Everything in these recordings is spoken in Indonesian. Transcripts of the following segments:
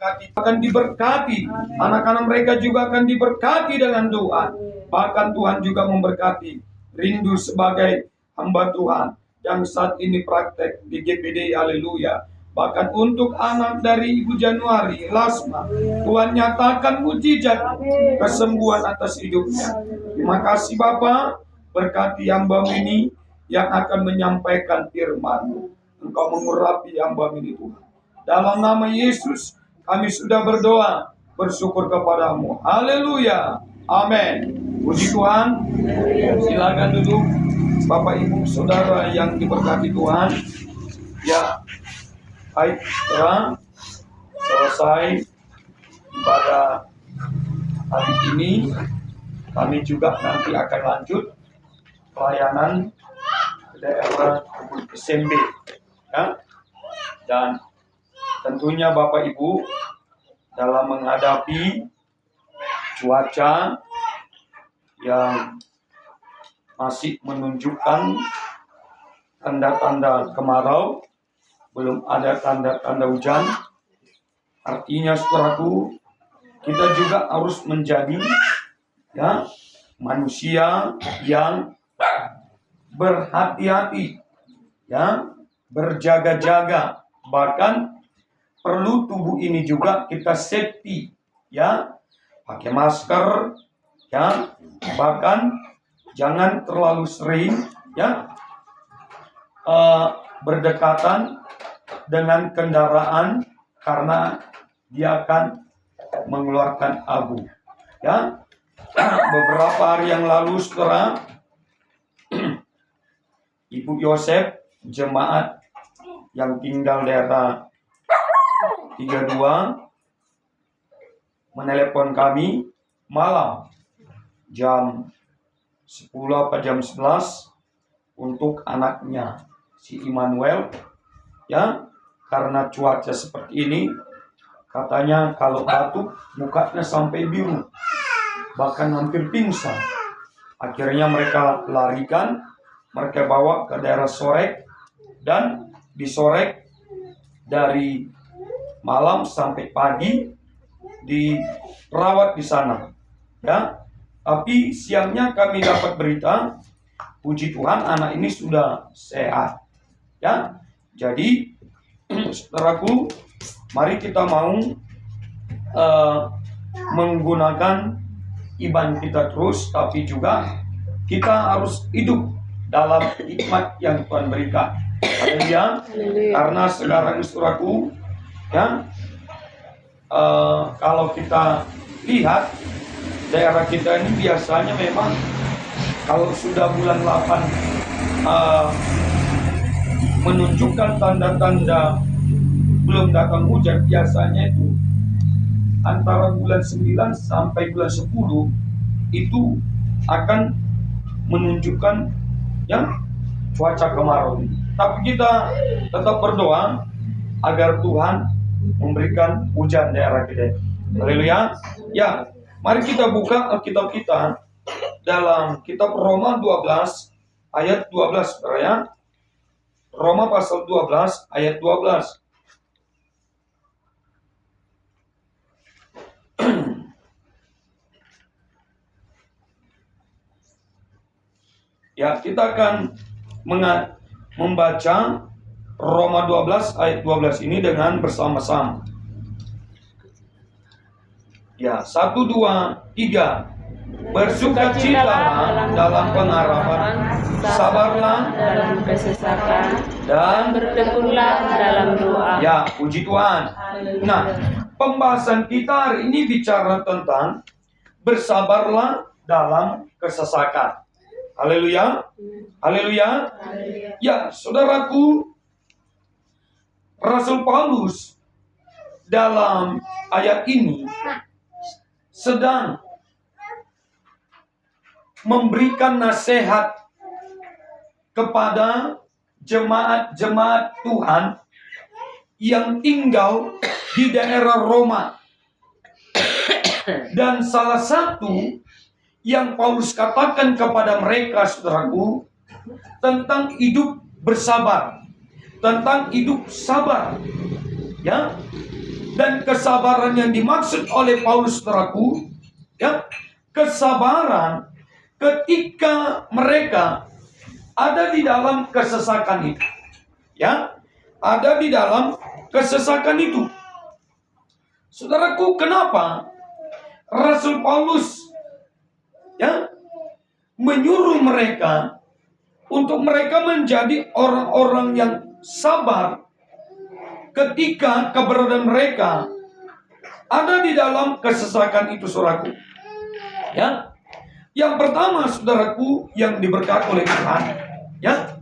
diberkati, akan diberkati. Anak-anak mereka juga akan diberkati dengan doa. Bahkan Tuhan juga memberkati Rindu sebagai hamba Tuhan yang saat ini praktek di GPD. Haleluya. Bahkan untuk anak dari Ibu Januari, Lasma, Tuhan nyatakan mujizat kesembuhan atas hidupnya. Terima kasih Bapak, berkati hamba ini yang akan menyampaikan firman-Mu. Engkau mengurapi hamba ini Tuhan. Dalam nama Yesus kami sudah berdoa, bersyukur kepadamu. Haleluya. Amin. Puji Tuhan. Silakan duduk Bapak Ibu Saudara yang diberkati Tuhan. Ya, baik, setelah selesai pada hari ini, kami juga nanti akan lanjut pelayanan ke daerah Kebun SMB, ya. Dan tentunya Bapak Ibu dalam menghadapi cuaca yang masih menunjukkan tanda-tanda kemarau, belum ada tanda-tanda hujan. Artinya saudaraku, kita juga harus menjadi manusia yang berhati-hati, berjaga-jaga. Bahkan perlu tubuh ini juga kita safety, pakai masker, bahkan jangan terlalu sering berdekatan dengan kendaraan karena dia akan mengeluarkan abu. Beberapa hari yang lalu setelah Ibu Yosef, jemaat yang tinggal daerah 32, menelepon kami malam jam 10 atau jam 11 untuk anaknya si Immanuel, karena cuaca seperti ini, katanya kalau batuk mukanya sampai biru, bahkan hampir pingsan. Akhirnya mereka larikan, mereka bawa ke daerah Sorek, dan disorek dari malam sampai pagi, dirawat di sana. Tapi siangnya kami dapat berita, puji Tuhan anak ini sudah sehat. Jadi saudaraku, mari kita mau menggunakan iman kita terus, tapi juga kita harus hidup dalam hikmat yang Tuhan berikan. Haleluya. Karena sekarang saudaraku, kalau kita lihat daerah kita ini biasanya memang kalau sudah bulan 8 menunjukkan tanda-tanda belum datang hujan, biasanya itu antara bulan 9 sampai bulan 10 itu akan menunjukkan cuaca kemarau. Tapi kita tetap berdoa agar Tuhan memberikan hujan daerah kita. Haleluya. Ya, mari kita buka Alkitab kita dalam kitab Roma 12 ayat 12, saudara. Roma pasal 12 ayat 12. Ya, kita akan membaca Roma 12 ayat 12 ini dengan bersama-sama. Ya, 1, 2, 3. Bersukacitalah dalam pengharapan, sabarlah dalam kesesakan, dan bertekunlah dalam doa. Ya, puji Tuhan. Nah, pembahasan kita hari ini bicara tentang bersabarlah dalam kesesakan. Haleluya. Haleluya. Ya, saudaraku, Rasul Paulus dalam ayat ini sedang memberikan nasihat kepada jemaat-jemaat Tuhan yang tinggal di daerah Roma. Dan salah satu yang Paulus katakan kepada mereka, saudaraku, tentang hidup bersabar, tentang hidup sabar. Dan kesabaran yang dimaksud oleh Paulus, saudaraku, ya, kesabaran ketika mereka ada di dalam kesesakan itu, ya, ada di dalam kesesakan itu. Saudaraku, kenapa Rasul Paulus, ya, menyuruh mereka untuk mereka menjadi orang-orang yang sabar ketika keberadaan mereka ada di dalam kesesakan itu, saudaraku. Ya, yang pertama, saudaraku, yang diberkati oleh Tuhan, ya,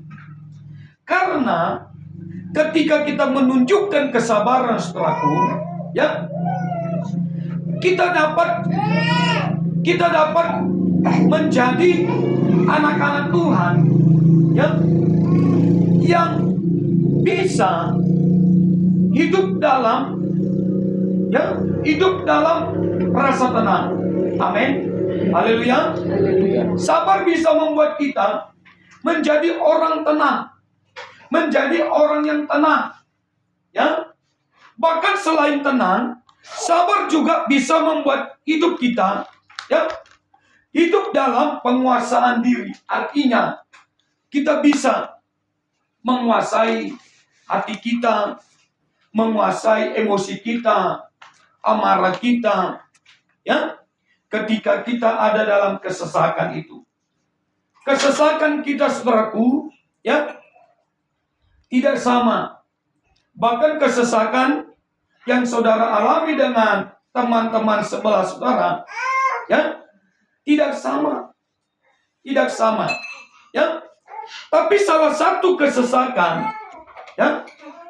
karena ketika kita menunjukkan kesabaran, saudaraku, ya, kita dapat menjadi anak-anak Tuhan, ya, yang bisa hidup dalam rasa tenang. Amin. Haleluya. Sabar bisa membuat kita menjadi orang tenang, menjadi orang yang tenang, ya. Bahkan selain tenang, sabar juga bisa membuat hidup kita, ya, hidup dalam penguasaan diri. Artinya kita bisa menguasai hati kita, menguasai emosi kita, amarah kita, ya, ketika kita ada dalam kesesakan itu. Kesesakan kita, saudaraku, ya, tidak sama. Bahkan kesesakan yang saudara alami dengan teman-teman sebelah saudara, ya, tidak sama. Tidak sama, ya. Tapi salah satu kesesakan, ya,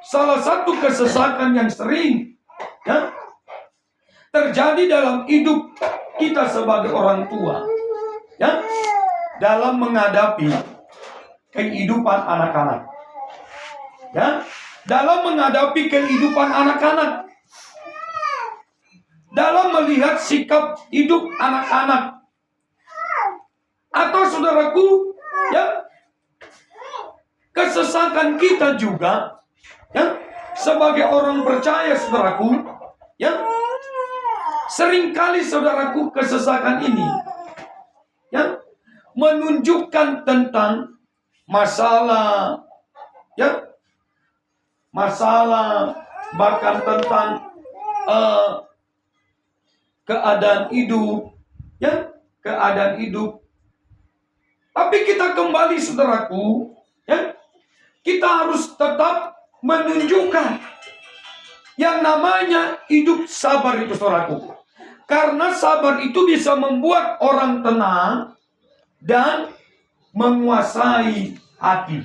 salah satu kesesakan yang sering, ya, terjadi dalam hidup kita sebagai orang tua, ya, dalam menghadapi kehidupan anak-anak, ya, dalam menghadapi kehidupan anak-anak, dalam melihat sikap hidup anak-anak, atau saudaraku, ya, kesesakan kita juga, ya, sebagai orang percaya, saudaraku, ya, seringkali, saudaraku, kesesakan ini, ya, menunjukkan tentang masalah, ya, masalah, bahkan tentang keadaan hidup, ya, keadaan hidup. Tapi kita kembali, saudaraku, ya, kita harus tetap menunjukkan yang namanya hidup sabar itu, saudaraku. Karena sabar itu bisa membuat orang tenang dan menguasai hati.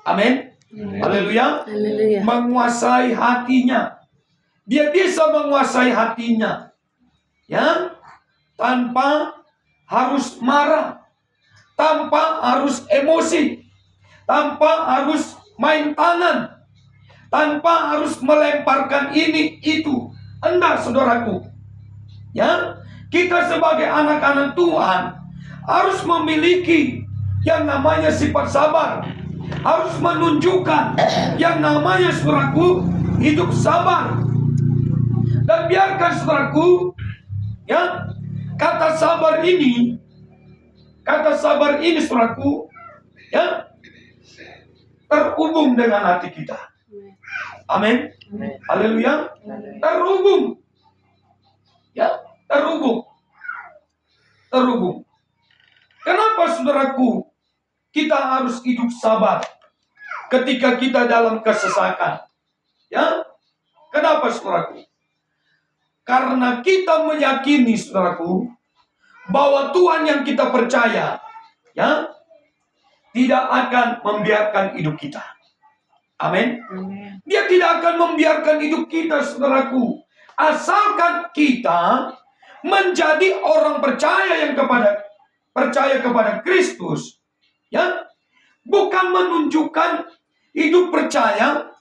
Amin. Haleluya. Menguasai hatinya. Dia bisa menguasai hatinya, ya, tanpa harus marah, tanpa harus emosi, tanpa harus main tangan, tanpa harus melemparkan ini itu. Enggak, saudaraku, ya, kita sebagai anak-anak Tuhan harus memiliki yang namanya sifat sabar, harus menunjukkan yang namanya, saudaraku, hidup sabar. Dan biarkan, saudaraku, ya, kata sabar ini, saudaraku, ya, terhubung dengan hati kita. Amin. Haleluya. Terhubung. Ya, terhubung. Kenapa, saudaraku, kita harus hidup sabar ketika kita dalam kesesakan? Ya, kenapa, saudaraku? Karena kita meyakini, saudaraku, bahwa Tuhan yang kita percaya, ya, tidak akan membiarkan hidup kita. Amin. Dia tidak akan membiarkan hidup kita, saudaraku, asalkan kita menjadi orang percaya kepada Kristus, ya, bukan menunjukkan hidup percaya,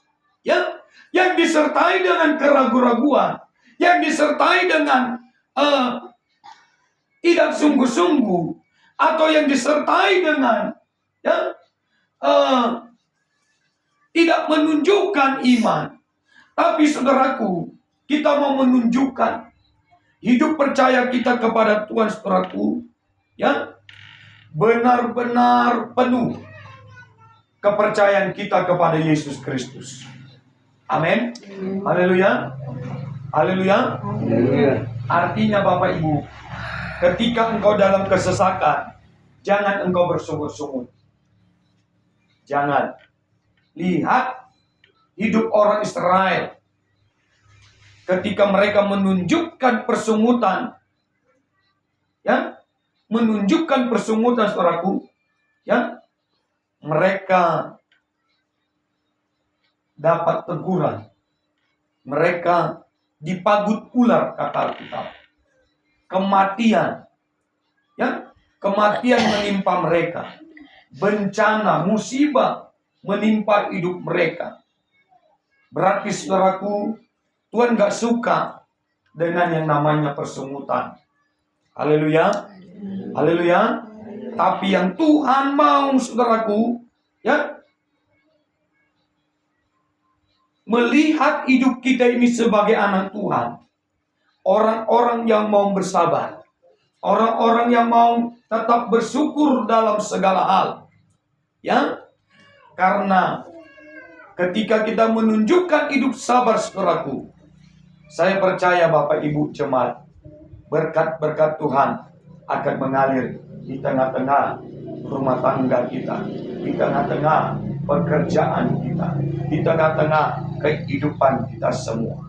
ya, yang disertai dengan keraguan-raguan, yang disertai dengan tidak sungguh-sungguh, atau yang disertai dengan, ya, tidak menunjukkan iman. Tapi, saudaraku, kita mau menunjukkan hidup percaya kita kepada Tuhan, saudaraku, ya, benar-benar penuh kepercayaan kita kepada Yesus Kristus. Amin. Haleluya. Haleluya. Artinya Bapak Ibu, ketika engkau dalam kesesakan, jangan engkau bersungut-sungut. Jangan. Lihat hidup orang Israel. Ketika mereka menunjukkan persungutan, ya, menunjukkan persungutan, saudaraku, ya, mereka dapat teguran. Mereka dipagut ular, kata Alkitab. Kematian, ya, kematian menimpa mereka. Bencana, musibah menimpa hidup mereka. Berarti, saudaraku, Tuhan gak suka dengan yang namanya persungutan. Haleluya. Haleluya. Tapi yang Tuhan mau, saudaraku, ya, melihat hidup kita ini sebagai anak Tuhan. Orang-orang yang mau bersabar. Orang-orang yang mau tetap bersyukur dalam segala hal. Ya. Karena ketika kita menunjukkan hidup sabar, saudaraku, saya percaya Bapak Ibu jemaat, berkat-berkat Tuhan akan mengalir di tengah-tengah rumah tangga kita, di tengah-tengah pekerjaan kita, di tengah-tengah kehidupan kita semua.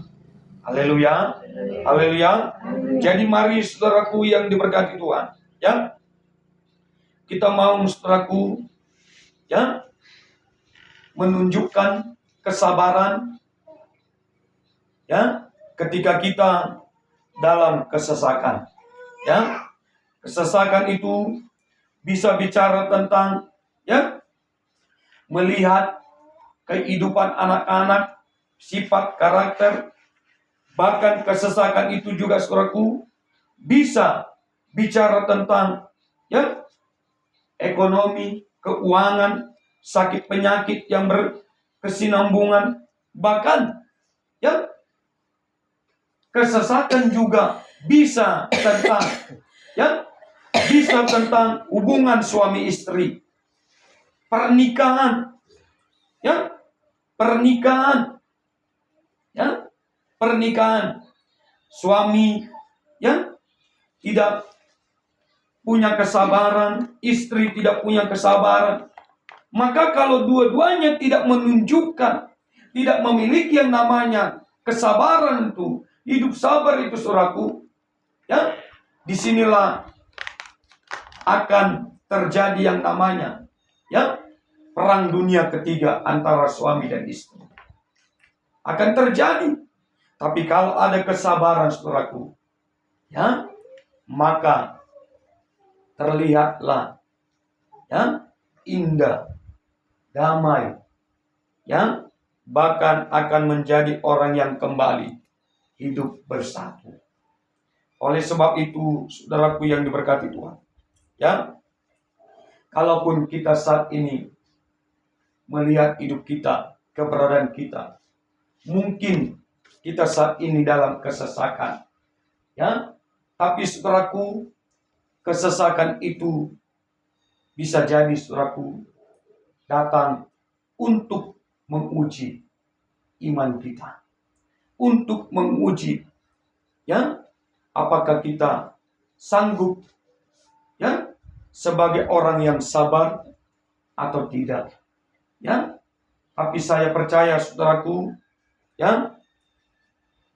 Haleluya. Haleluya. Jadi mari, saudaraku yang diberkati Tuhan, ya, kita mau, saudaraku, ya, menunjukkan kesabaran, ya, ketika kita dalam kesesakan, ya. Kesesakan itu bisa bicara tentang, ya, melihat kehidupan anak-anak, sifat karakter. Bahkan kesesakan itu juga, saudaraku, bisa bicara tentang, ya, ekonomi, keuangan, sakit penyakit yang berkesinambungan. Bahkan, ya, kesesakan juga bisa tentang, ya, bisa tentang hubungan suami istri, pernikahan, ya, pernikahan, ya, pernikahan. Suami, ya, tidak punya kesabaran, istri tidak punya kesabaran. Maka kalau dua-duanya tidak menunjukkan, tidak memiliki yang namanya kesabaran itu, hidup sabar itu, saudaraku, ya, disinilah akan terjadi yang namanya, ya, perang dunia ketiga antara suami dan istri. Akan terjadi. Tapi kalau ada kesabaran, saudaraku, ya, maka terlihatlah, ya, indah, damai, ya, bahkan akan menjadi orang yang kembali hidup bersatu. Oleh sebab itu, saudaraku yang diberkati Tuhan, ya, kalaupun kita saat ini melihat hidup kita, keberadaan kita, mungkin kita saat ini dalam kesesakan, ya, tapi saudaraku, kesesakan itu bisa jadi, saudaraku, datang untuk menguji iman kita, untuk menguji, ya, apakah kita sanggup, ya, sebagai orang yang sabar atau tidak, ya. Tapi saya percaya, saudaraku, ya,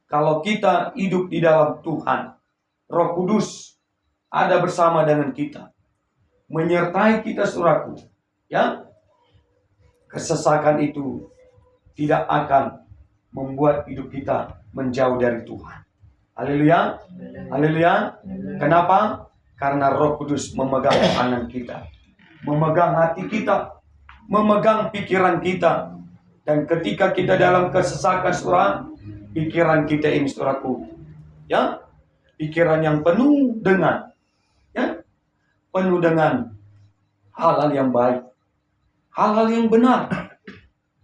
kalau kita hidup di dalam Tuhan, Roh Kudus ada bersama dengan kita, menyertai kita, saudaraku, ya, kesesakan itu tidak akan membuat hidup kita menjauh dari Tuhan. Haleluya. Haleluya. Kenapa? Karena Roh Kudus memegang tangan kita, memegang hati kita, memegang pikiran kita. Dan ketika kita dalam kesesakan, saudara, pikiran kita ini, saudaraku, ya, pikiran yang penuh dengan, ya, penuh dengan hal-hal yang baik, hal-hal yang benar,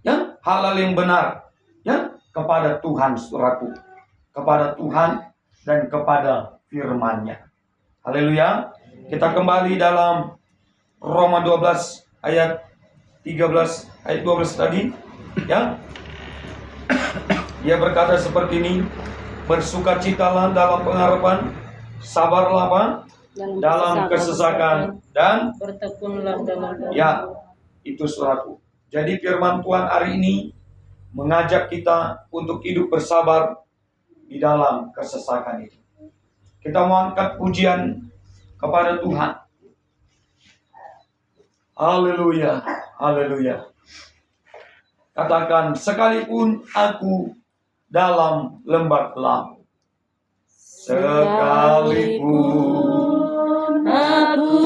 ya, hal-hal yang benar, ya, kepada Tuhan, saudaraku. kepada Tuhan dan kepada firman-Nya. Haleluya. Kita kembali dalam Roma 12 ayat 13 ayat 12 tadi, ya. Dia berkata seperti ini, bersukacitalah dalam pengharapan, sabarlah apa? Dalam kesesakan, dan bertekunlah dalam doa. ya, itu suratku. Jadi firman Tuhan hari ini mengajak kita untuk hidup bersabar di dalam kesesakan itu. Kita mau angkat pujian kepada Tuhan. Haleluya, haleluya. Katakan, sekalipun aku dalam lembah kelam, sekalipun aku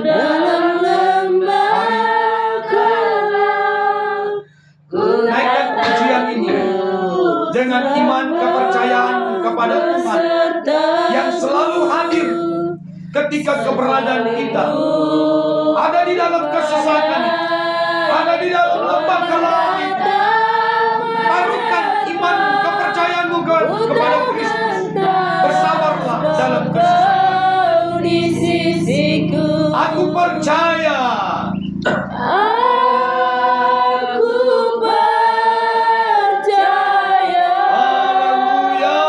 dalam lembah kelam, ku naikkan pujian ini dengan iman kepercayaan kepada Tuhan yang selalu hadir ketika keberadaan kita ada di dalam kesesakan, ada di dalam lembah kelam itu. Taruhkan iman kepercayaanmu kepada Kristus. Bersabarlah dalam kesesakan. di sisiku. Aku percaya. Aku percaya. Haleluya.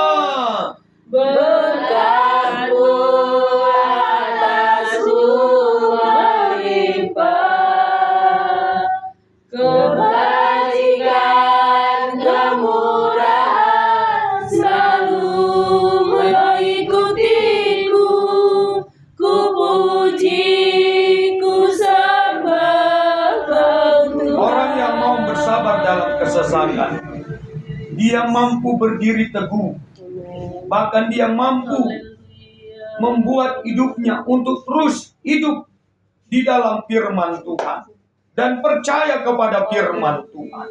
Berkat-Mu atasku melimpah, kebajikan kemurahan selalu mengikutiku. Ku puji, ku sembah Kau Tuhan. Orang yang mau bersabar dalam kesesakan, dia mampu berdiri teguh. Bahkan dia mampu membuat hidupnya untuk terus hidup di dalam firman Tuhan dan percaya kepada firman Tuhan.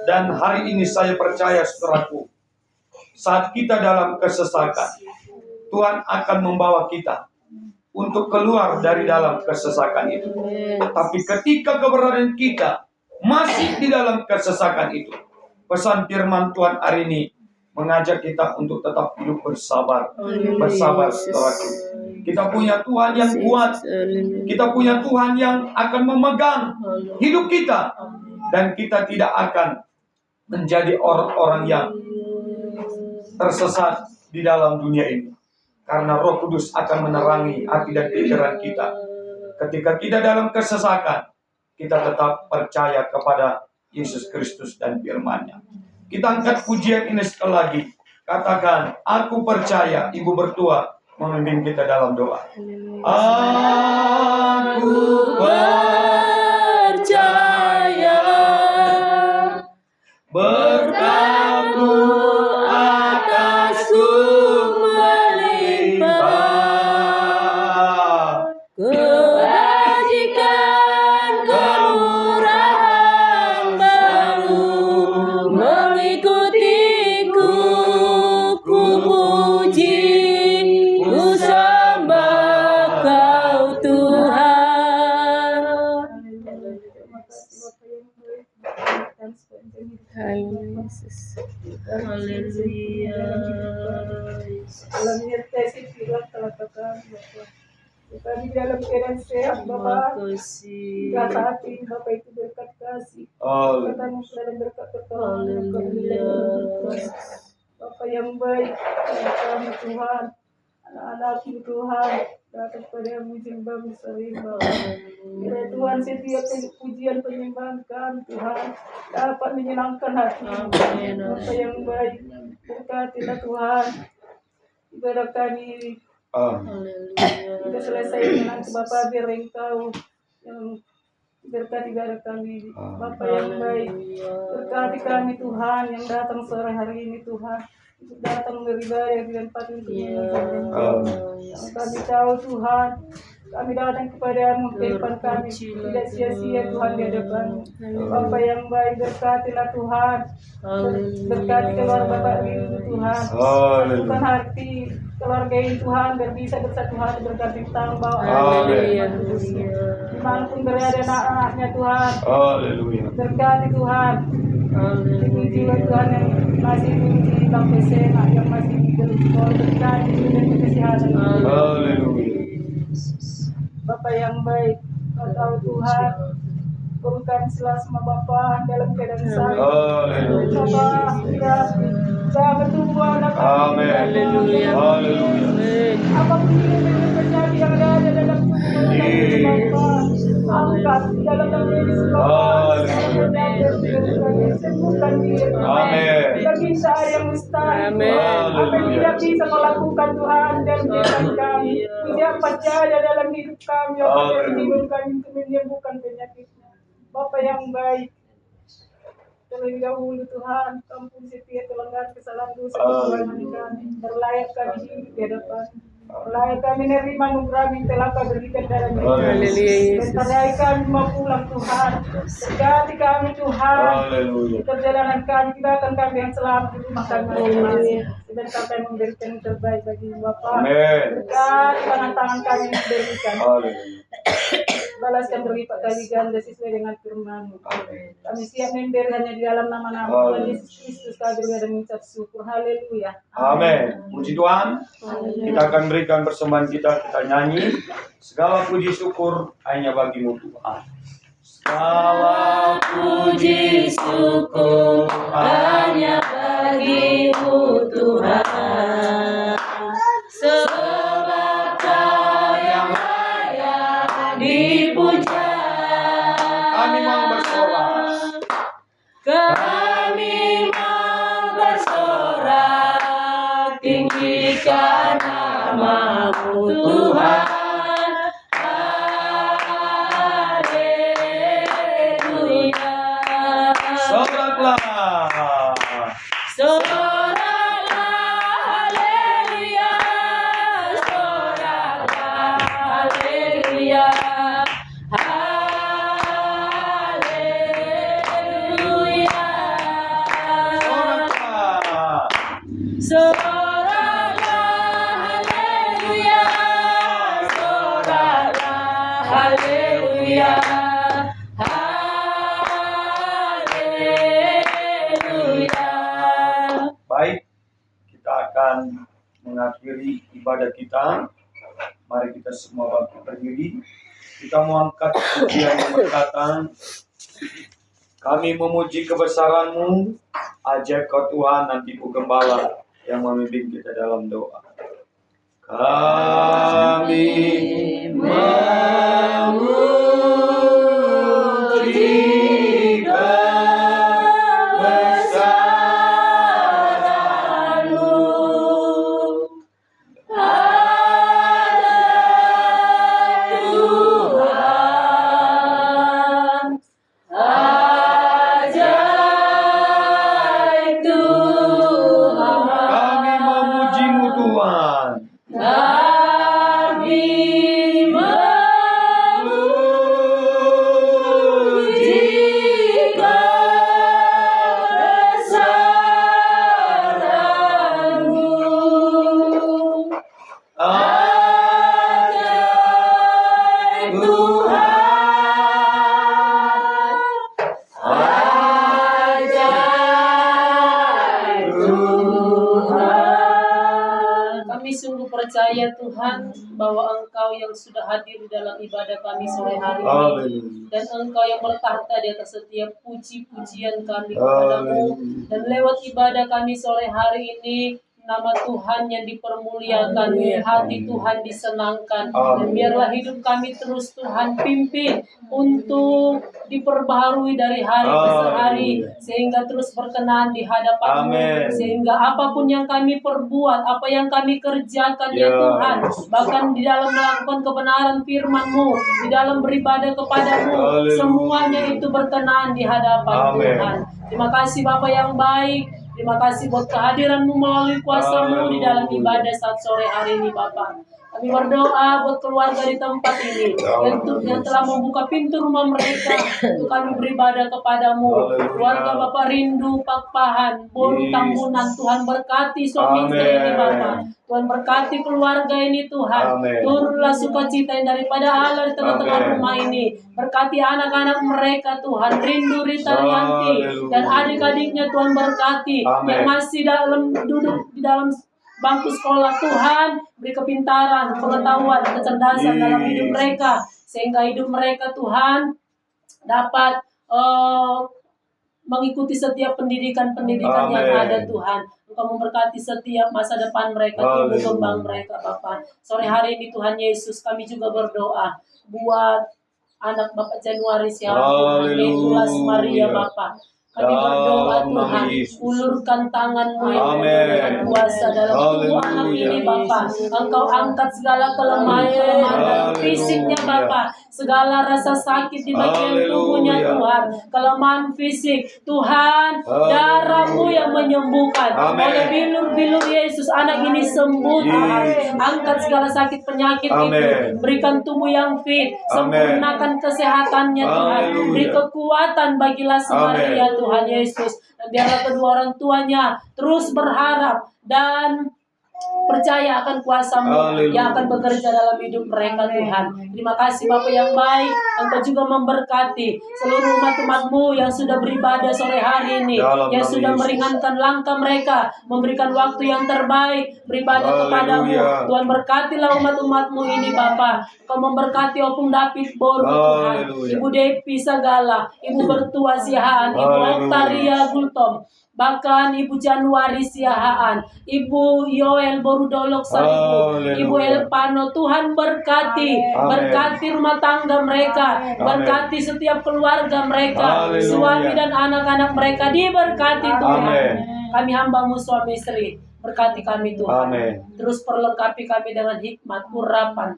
Dan hari ini saya percaya, saudaraku, saat kita dalam kesesakan, Tuhan akan membawa kita untuk keluar dari dalam kesesakan itu. Tapi ketika keberadaan kita masih di dalam kesesakan itu, pesan firman Tuhan hari ini mengajak kita untuk tetap hidup bersabar. Bersabar, saudaraku. Kita punya Tuhan yang kuat. Kita punya Tuhan yang akan memegang hidup kita. Dan kita tidak akan menjadi orang-orang yang tersesat di dalam dunia ini. Karena Roh Kudus akan menerangi hati dan pikiran kita. Ketika kita dalam kesesakan, kita tetap percaya kepada Yesus Kristus dan firman-Nya. Kita angkat pujian ini sekali lagi. Katakan, aku percaya. Ibu bertua memimpin kita dalam doa. Aku Percaya berkat-Mu atasku melimpah, kebajikan kemurahan baru mengikutiku. Ku puji, ku sembah Kau Tuhan. Haleluya. Dalam nyertai pikiran telah tekan Bapak. Kami dalam keadaan sehat Bapak. Berkat hati Bapak itu berkat kasih. Kami dalam berkat pertolongan kami dalam Bapak yang baik. Kami Tuhan, anak-anak Tuhan, datang padamu sembah bersembah. Kiranya Tuhan setiap pujian penyembahan kami Tuhan dapat menyenangkan hati. Bapak yang baik, berkatilah Tuhan ibadah kami. Kita selesai dengan Bapak, biar Engkau yang berkati ibadah kami. Bapak yang baik, berkati kami Tuhan yang datang sore hari ini Tuhan, untuk datang beribadah dengan patut untuk yang kami tahu Tuhan, kami datang kepadamu, kehidupan kami tidak sia-sia Tuhan di hadapan-Mu. Bapa yang baik, berkatilah Tuhan, berkati keluarga Bapak Rindu Tuhan, bukan hati keluarga ini Tuhan, biar bisa bersatu hati berkati tentang bawa dimanapun berada anak-anaknya Tuhan, berkati Tuhan, dipujilah Tuhan yang masih di bangku SMA, yang masih di sekolah berkati dengan kesehatan. Haleluya. Bapak yang baik, Kau tahu Tuhan, berikan semua Bapa dalam keadaan sakit. Haleluya. Bapa, jangan tunggu anak Amin. Haleluya. Haleluya. Amin. apapun yang terjadi yang ada dalam tubuh Bapa, angkat di dalam nama Yesus Bapa, sembuhkan dia. Amin. Kita bisa yang mustahil. Amin. Apa yang tidak bisa kau lakukan Tuhan dalam kehidupan kami. Tidak percaya dalam hidup kami. Apa yang menghibur kami untuk menyembuhkan penyakitnya. Bapa yang baik, terlebih dahulu Tuhan, ampun setiap pelanggaran kesalahan dosa kekurangan kami. Berlayak kami hidup di hadapan. Berlayak kami menerima anugerah yang telah Kau berikan dalam hidup kami. Haleluya, Yesus. Bentar kami mau pulang Tuhan. Berkati kami Tuhan. Haleluya. Perjalanan kami tidak akan kami yang selamat di rumah kami masing-masing. Sebentar kami memberikan yang terbaik bagi Bapa. Amin. Berkati tangan-tangan kami yang diberikan. Haleluya. Balaskan berlipat kali ganda sesuai dengan firman-Mu. Amin. Kami siap memberi hanya di dalam nama-nama Tuhan Yesus Kristus. Kami berdoa dan mengucap syukur. Haleluya. Amin. Puji Tuhan. Kita akan berikan persembahan kita nyanyi. Segala puji syukur hanya bagi-Mu Tuhan. Segala Puji syukur hanya bagi-Mu Tuhan, sebab Kau yang layak dipuja. kami mau bersorak. Kami mau bersorak, tinggikan nama-Mu Tuhan. Haleluya. Soraklah. Soraklah, haleluya. Soraklah, haleluya. Haleluya. Soraklah. Soraklah, haleluya. Soraklah, haleluya. Haleluya. Baik, kita akan mengakhiri ibadah kita. Mari kita semua bangkit berdiri. Kita mau angkat pujian yang berkata, kami memuji kebesaran-Mu, ajak Kau Tuhan nanti Gembala yang memimpin kita dalam doa. Kami memuji kebesaran-Mu. Ajaib Tuhan, Kami memuji-Mu Tuhan. kami memuji kebesaran-Mu. Ajaib Tuhan, ajaib Tuhan. Kami sungguh percaya Tuhan bahwa Engkau yang sudah hadir di dalam ibadah kami sore hari ini, Haleluya. dan Engkau yang bertahta di atas setiap puji-pujian kami kepadamu. Dan lewat ibadah kami sore hari ini, nama Tuhan yang dipermuliakan, hati Tuhan disenangkan. Dan biarlah hidup kami terus Tuhan pimpin untuk diperbaharui dari hari ke hari, sehingga terus berkenan di hadapan-Mu. Amin. Sehingga apapun yang kami perbuat, apa yang kami kerjakan ya Ya. Tuhan, bahkan di dalam melakukan kebenaran firman-Mu, di dalam beribadah kepadamu, Haleluya. semuanya itu berkenan di hadapan Amin. Tuhan. Terima kasih Bapa yang baik. Terima kasih buat kehadiran-Mu melalui kuasa-Mu di dalam ibadah saat sore hari ini Bapa. Kami berdoa buat keluarga di tempat ini yang telah membuka pintu rumah mereka untuk kami beribadah kepadamu. Keluarga Bapak Rindu, Pak Pahan, Boru Tambunan, Tuhan berkati suami istri ini Bapak. Tuhan berkati keluarga ini Tuhan. Turunlah sukacita yang daripada Allah di tengah-tengah rumah ini. Berkati anak-anak mereka Tuhan. Rindu, Rita, Rianti dan adik-adiknya Tuhan berkati. Yang masih duduk di dalam bangku sekolah Tuhan, beri kepintaran, pengetahuan, kecerdasan dalam hidup mereka, sehingga hidup mereka Tuhan dapat mengikuti setiap pendidikan-pendidikan yang ada Tuhan. Engkau memberkati setiap masa depan mereka, tumbuh kembang mereka Bapak. Sore hari ini Tuhan Yesus kami juga berdoa buat anak Bapak Januari siapa Tuhan, Nicholas Maria Bapak. Kami berdoa Tuhan, ulurkan tangan-Mu yang penuh dengan kuasa dalam tubuh anak ini Bapa. Engkau angkat segala kelemahan dalam fisiknya Bapa, segala rasa sakit di bagian tubuhnya Tuhan, kelemahan fisik Tuhan, darah-Mu yang menyembuhkan. Oleh bilur-bilur Yesus anak ini sembuh Tuhan. Angkat segala sakit penyakit itu, berikan tubuh yang fit, sempurnakan kesehatannya Tuhan, beri kekuatan bagi Maria Tuhan Yesus, dan biarlah kedua orang tuanya terus berharap dan percaya akan kuasa-Mu yang akan bekerja dalam hidup mereka Tuhan. Terima kasih Bapa yang baik, Engkau juga memberkati seluruh umat-umat-Mu yang sudah beribadah sore hari ini, yang sudah meringankan langkah mereka, memberikan waktu yang terbaik beribadah kepadamu. Tuhan berkatilah umat-umat-Mu ini Bapa. Kau memberkati Opung David Boru Tuhan, Ibu Depi Sagala, Ibu Bertua Sihaan, Ibu Oktaria Gultom, bahkan Ibu Januari Siahaan, Ibu Yoel Borudolok Saribu, Ibu Elpano. Tuhan berkati, berkati rumah tangga mereka, berkati setiap keluarga mereka, suami dan anak-anak mereka diberkati Tuhan. Kami hamba-Mu suami istri, berkati kami Tuhan. Terus perlengkapi kami dengan hikmat, urapan,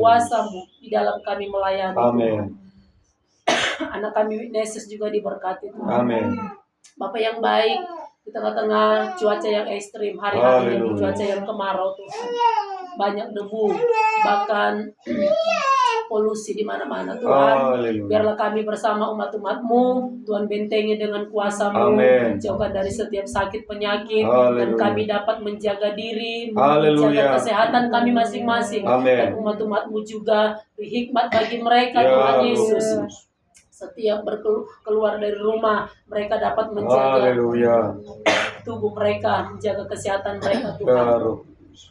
kuasa-Mu di dalam kami melayani Tuhan. Anak kami witnesses juga diberkati Tuhan. Bapak yang baik, di tengah-tengah cuaca yang ekstrim, hari-hari ini cuaca yang kemarau Tuhan, banyak debu, bahkan polusi di mana-mana Tuhan. Biarlah kami bersama umat-umat-Mu, Tuhan bentengi dengan kuasa-Mu, jauhkan dari setiap sakit penyakit, dan kami dapat menjaga diri, menjaga kesehatan kami masing-masing, dan umat-umat-Mu juga beri hikmat bagi mereka Tuhan Yesus. Setiap keluar dari rumah, mereka dapat menjaga tubuh mereka, menjaga kesehatan mereka Tuhan.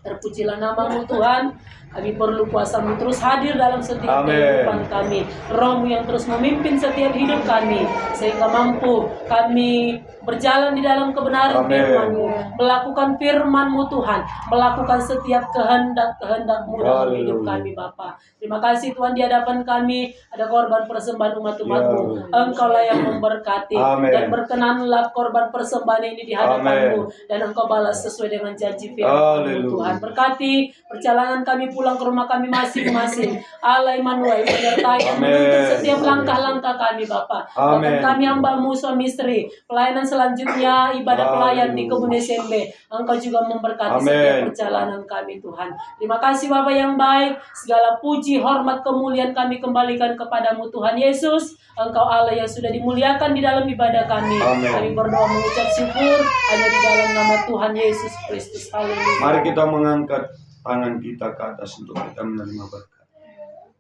Terpujilah nama-Mu Tuhan. Kami perlu kuasa-Mu terus hadir dalam setiap kehidupan kami. Roh-Mu yang terus memimpin setiap hidup kami, sehingga mampu kami berjalan di dalam kebenaran firman-Mu, melakukan firman-Mu Tuhan, melakukan setiap kehendak-kehendak-Mu dalam hidup kami Bapa. Terima kasih Tuhan, di hadapan kami ada korban persembahan umat-umat-Mu. Engkau-lah yang memberkati, dan berkenanlah korban persembahan ini di hadapan-Mu, dan Engkau balas sesuai dengan janji firman-Mu Tuhan. Berkati perjalanan kami pulang ke rumah kami masing-masing. Allah Immanuel menyertai dan menuntut setiap langkah-langkah kami Bapa. Bahkan kami hamba-Mu suami istri, pelayanan selanjutnya ibadah pelayan di Kebun SMB, Engkau juga memberkati setiap perjalanan kami Tuhan. Terima kasih Bapa yang baik. Segala puji, hormat, kemuliaan kami kembalikan kepadamu Tuhan Yesus. Engkau Allah yang sudah dimuliakan di dalam ibadah kami. Kami berdoa mengucap syukur hanya di dalam nama Tuhan Yesus Kristus. Haleluya. Mari kita mengangkat tangan kita ke atas untuk kita menerima berkat.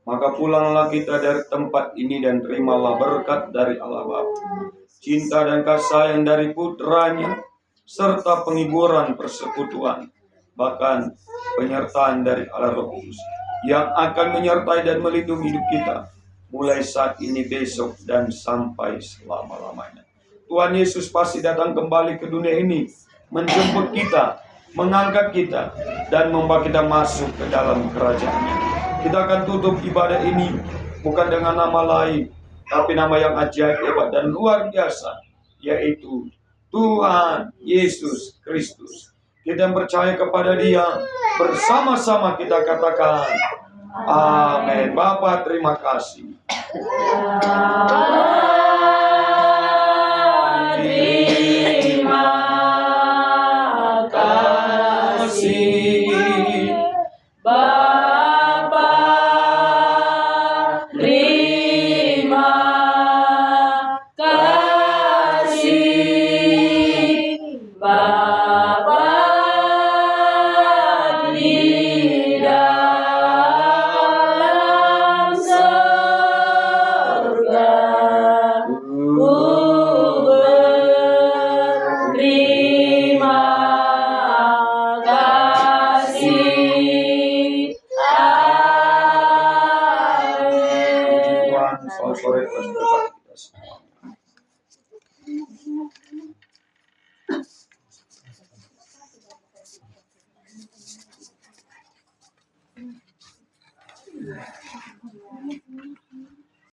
Maka pulanglah kita dari tempat ini dan terimalah berkat dari Allah Bapa, cinta dan kasih sayang dari putranya, serta penghiburan persekutuan, bahkan penyertaan dari Allah Roh Kudus, yang akan menyertai dan melindungi hidup kita, mulai saat ini, besok, dan sampai selama-lamanya. Tuhan Yesus pasti datang kembali ke dunia ini, menjemput kita, mengangkat kita, dan membawa kita masuk ke dalam kerajaan-Nya. Kita akan tutup ibadah ini bukan dengan nama lain, tapi nama yang ajaib, hebat, dan luar biasa, yaitu Tuhan Yesus Kristus. Kita percaya kepada Dia, bersama-sama kita katakan amin. Bapa, terima kasih. Terima kasih. selalu sore terus berkati kita semua.